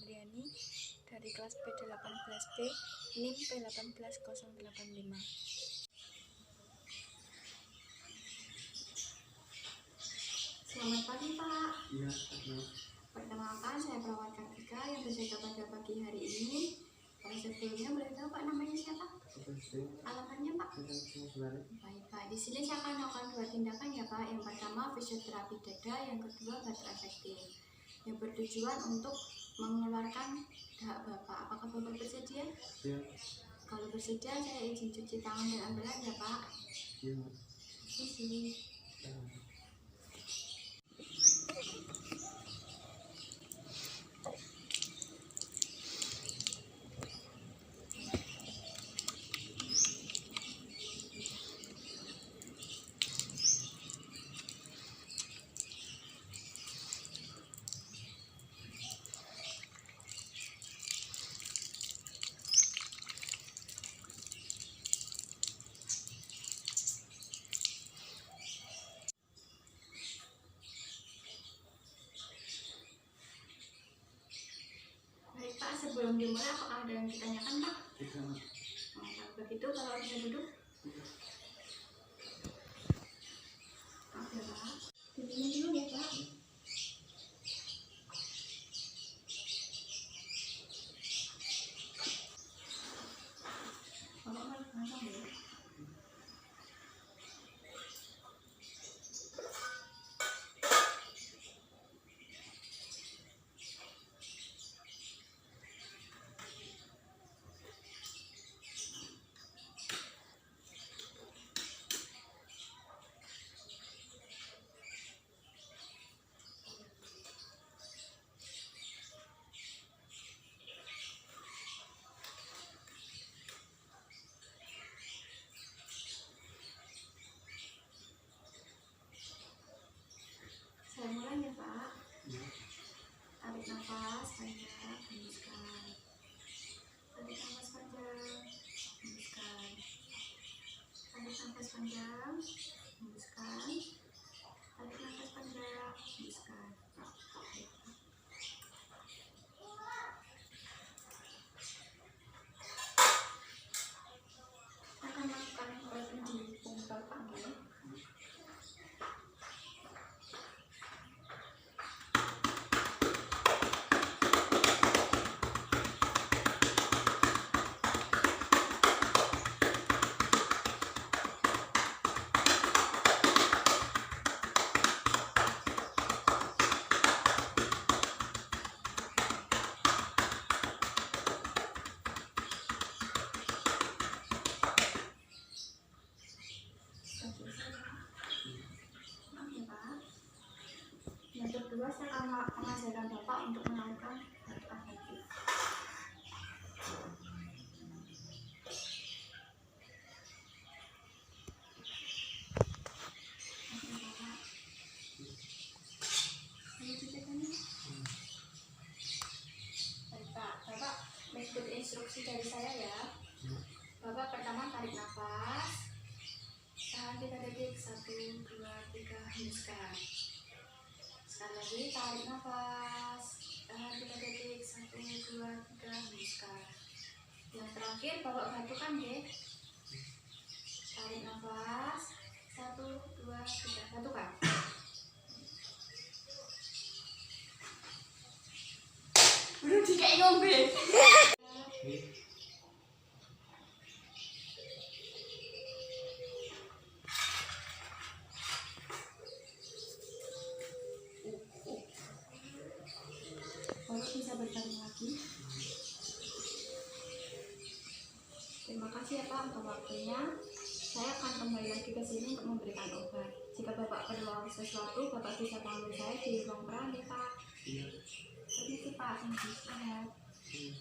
Indriani dari kelas B18B, NIM P18085. Selamat pagi, Pak. Iya, Perkenalkan, saya perawat Kartika yang berjaga pada pagi hari ini. Sebelumnya boleh tahu Pak namanya siapa? Alamatnya Pak? Baik Pak, di sini saya akan melakukan 2 tindakan ya Pak. Yang pertama fisioterapi dada, yang kedua batuk efektif, yang bertujuan untuk mengeluarkan dahak Bapak. Apakah Bapak bersedia? Iya. Kalau bersedia, saya izin cuci tangan dan ambulan ya Pak. Iya. Izin. Baik Pak, sebelum dimulai apakah ada yang ditanyakan Pak? Tidak. Kalau begitu, kalau bisa duduk. Maaf ya Pak. Diminum dulu ya Pak. Bapak mau masak ya? Saya mulai ya Pak. Tarik nafas panjang, hembuskan. Tarik nafas panjang, hembuskan. Tarik nafas panjang, hembuskan. Tarik nafas panjang, hembuskan. Saya akan melakukan operation di punggung Bapak ya. Maaf ya Pak. Yang kedua, saya akan mengajarkan Bapak untuk melakukan batuk efektif. Baik Pak, Bapak mengikuti instruksi dari saya ya. Bapak pertama tarik nafas, tahan 3 detik, 1, 2, 3, hembuskan. Sekali lagi tarik nafas, tahan 3 detik, 1, 2, 3, hembuskan. Yang terakhir Bapak batukan deh. Tarik nafas, 1, 2, 3, batukan. Belum dikai ngombe. Bapak bisa bertanya lagi. Terima kasih ya Pak untuk waktunya. Saya akan kembali lagi ke sini untuk memberikan obat. Jika Bapak perlu sesuatu, Bapak bisa panggil saya di ruang perawat ya Pak. Iya. Permisi Pak, istirahat. Iya.